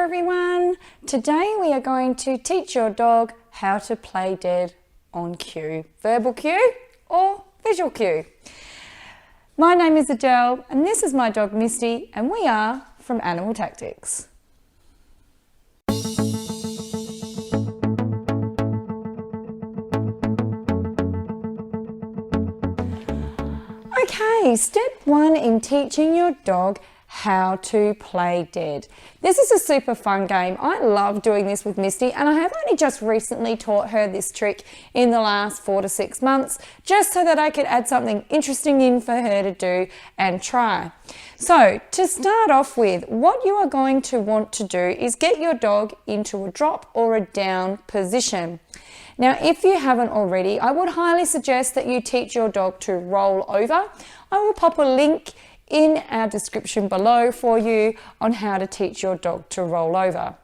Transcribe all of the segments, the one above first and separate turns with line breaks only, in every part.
there everyone. Today we are going to teach your dog how to play dead on cue. Verbal cue or visual cue. My name is Adele and this is my dog Misty and we are from Animal Tactics. Okay, step one in teaching your dog how to play dead. This is a super fun game. I love doing this with Misty and I have only just recently taught her this trick in the last 4 to 6 months, just so that I could add something interesting in for her to do and try. So to start off with, what you are going to want to do is get your dog into a drop or a down position. Now, if you haven't already, I would highly suggest that you teach your dog to roll over. I will pop a link in our description below for you on how to teach your dog to roll over.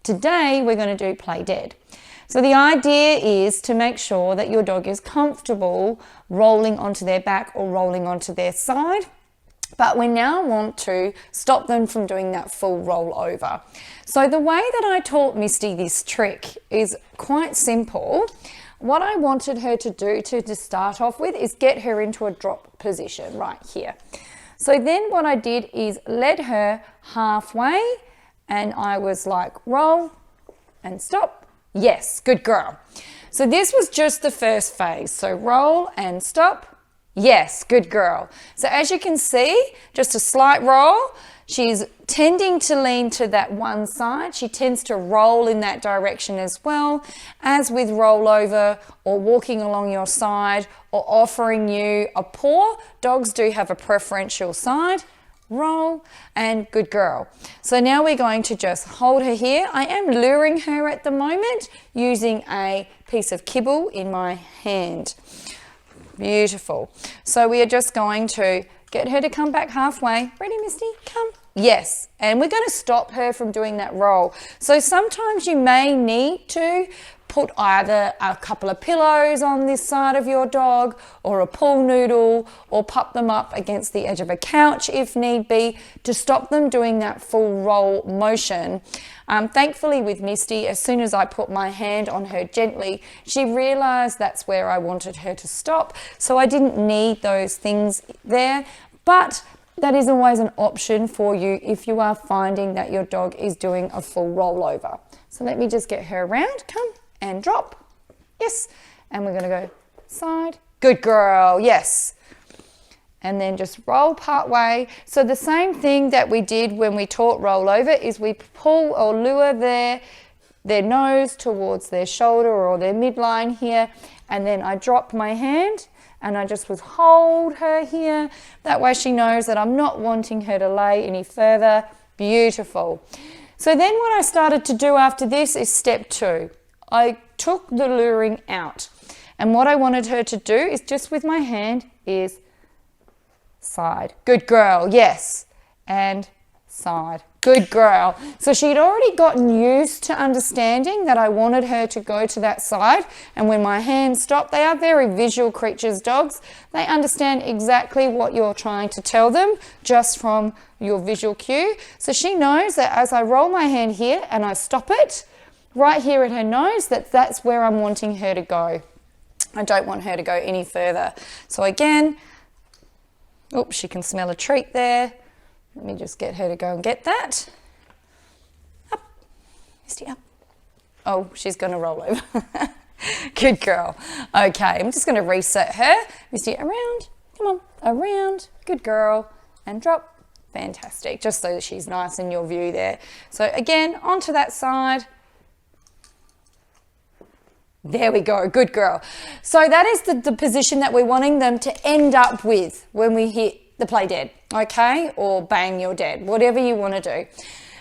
Today, we're going to do play dead. So the idea is to make sure that your dog is comfortable rolling onto their back or rolling onto their side. But we now want to stop them from doing that full roll over. So the way that I taught Misty this trick is quite simple. What I wanted her to do to start off with is get her into a drop position right here. So then what I did is led her halfway and I was like, roll and stop. Yes, good girl. So this was just the first phase. So roll and stop. Yes, good girl. So as you can see, just a slight roll. She's tending to lean to that one side. She tends to roll in that direction as well. As with rollover or walking along your side or offering you a paw, dogs do have a preferential side. Roll and good girl. So now we're going to just hold her here. I am luring her at the moment using a piece of kibble in my hand. Beautiful. So we are just going to get her to come back halfway. Ready, Misty? Come. Yes. And we're going to stop her from doing that roll. So sometimes you may need to put either a couple of pillows on this side of your dog or a pool noodle or pop them up against the edge of a couch if need be to stop them doing that full roll motion. Thankfully with Misty, as soon as I put my hand on her gently, she realized that's where I wanted her to stop. So I didn't need those things there, but that is always an option for you if you are finding that your dog is doing a full rollover. So let me just get her around, come and drop. Yes, and we're gonna go side. Good girl, yes. And then just roll part way. So the same thing that we did when we taught rollover is we pull or lure their nose towards their shoulder or their midline here, and then I drop my hand and I just would hold her here. That way she knows that I'm not wanting her to lay any further. Beautiful. So then what I started to do after this is step 2. I took the luring out, and what I wanted her to do is just with my hand is side. Good girl, yes, and side. Good girl. So she'd already gotten used to understanding that I wanted her to go to that side, and when my hands stop, they are very visual creatures, dogs. They understand exactly what you're trying to tell them just from your visual cue. So she knows that as I roll my hand here and I stop it, right here at her nose, that's where I'm wanting her to go. I don't want her to go any further. So again, oops, she can smell a treat there. Let me just get her to go and get that. Up, Misty, up. Oh, she's gonna roll over. Good girl. Okay, I'm just gonna reset her. Misty, around, come on, around, good girl, and drop. Fantastic, just so that she's nice in your view there. So again, onto that side. There we go, good girl. So that is the position that we're wanting them to end up with when we hit the play dead, okay? Or bang, you're dead, whatever you want to do.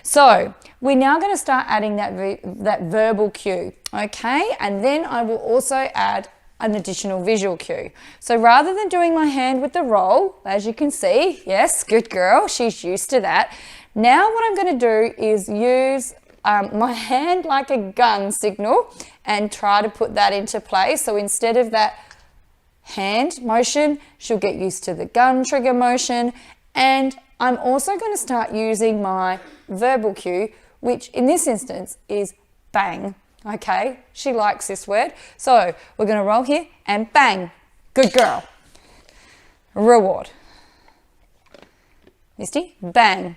So we're now going to start adding that verbal cue, okay? And then I will also add an additional visual cue. So rather than doing my hand with the roll, as you can see, yes, good girl, she's used to that. Now what I'm going to do is use my hand like a gun signal and try to put that into place. So instead of that hand motion, she'll get used to the gun trigger motion. And I'm also going to start using my verbal cue which in this instance is bang. Okay, she likes this word. So we're going to roll here and bang. Good girl. Reward. Misty, bang.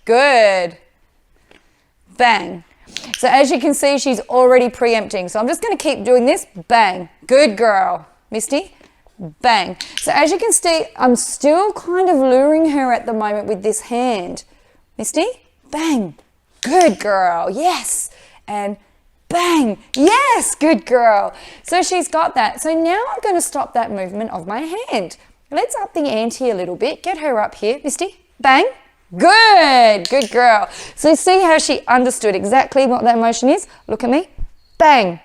Good. Bang. So as you can see, she's already preempting. So I'm just going to keep doing this. Bang. Good girl. Misty, bang. So as you can see, I'm still kind of luring her at the moment with this hand. Misty, bang. Good girl. Yes. And bang. Yes. Good girl. So she's got that. So now I'm going to stop that movement of my hand. Let's up the ante a little bit. Get her up here. Misty, bang. Good. Good girl. So see how she understood exactly what that motion is? Look at me. Bang.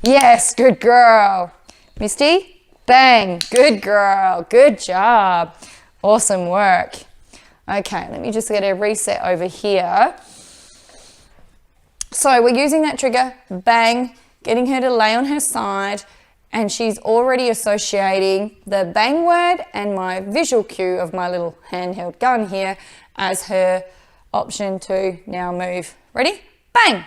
Yes. Good girl. Misty, bang. Good girl. Good job. Awesome work. Okay, let me just get a reset over here. So we're using that trigger, bang, getting her to lay on her side, and she's already associating the bang word and my visual cue of my little handheld gun here as her option to now move. Ready? Bang.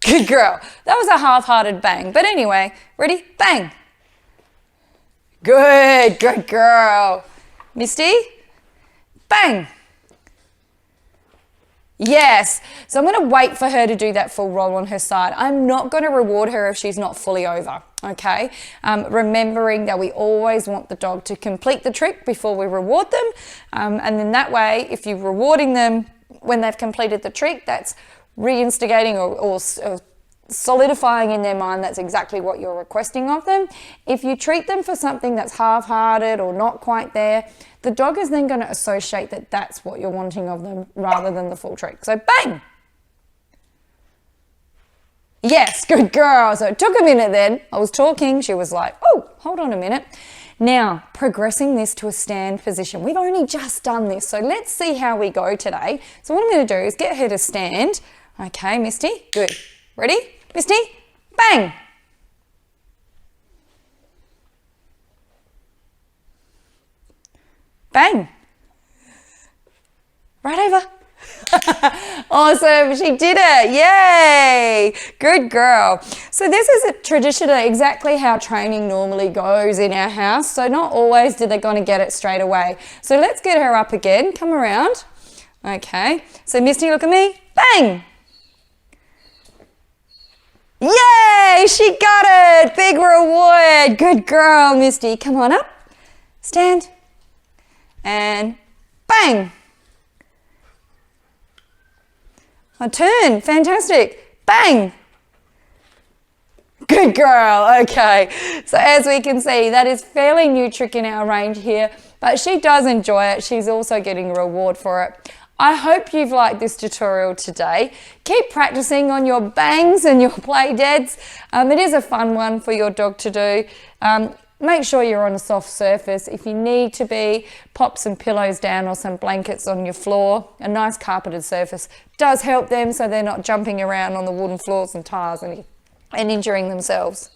Good girl. That was a half-hearted bang. But anyway, ready? Bang. Good. Good girl. Misty? Bang. Yes. So I'm going to wait for her to do that full roll on her side. I'm not going to reward her if she's not fully over. Okay. Remembering that we always want the dog to complete the trick before we reward them. And then that way, if you're rewarding them when they've completed the trick, that's reinstigating or solidifying in their mind that's exactly what you're requesting of them. If you treat them for something that's half-hearted or not quite there, the dog is then going to associate that that's what you're wanting of them rather than the full trick. So bang! Yes, good girl. So it took a minute then. I was talking. She was like, oh, hold on a minute. Now, progressing this to a stand position. We've only just done this, so let's see how we go today. So what I'm going to do is get her to stand. Okay, Misty, good. Ready? Misty, bang. Bang. Right over. Awesome, she did it. Yay. Good girl. So this is traditionally exactly how training normally goes in our house. So not always do they going to get it straight away. So let's get her up again. Come around. Okay. So Misty, look at me. Bang. Yay! She got it! Big reward! Good girl, Misty. Come on up. Stand. And bang! A turn. Fantastic. Bang! Good girl. Okay. So as we can see, that is fairly new trick in our range here, but she does enjoy it. She's also getting a reward for it. I hope you've liked this tutorial today. Keep practicing on your bangs and your play deads. It is a fun one for your dog to do. Make sure you're on a soft surface. If you need to be, pop some pillows down or some blankets on your floor. A nice carpeted surface does help them so they're not jumping around on the wooden floors and tiles and injuring themselves.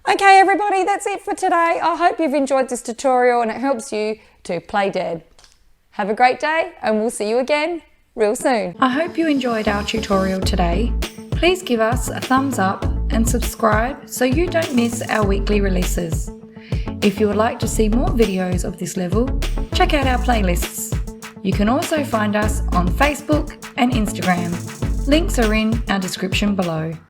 Okay, everybody, that's it for today. I hope you've enjoyed this tutorial and it helps you to play dead. Have a great day and we'll see you again real soon.
I hope you enjoyed our tutorial today. Please give us a thumbs up and subscribe so you don't miss our weekly releases. If you would like to see more videos of this level, check out our playlists. You can also find us on Facebook and Instagram. Links are in our description below.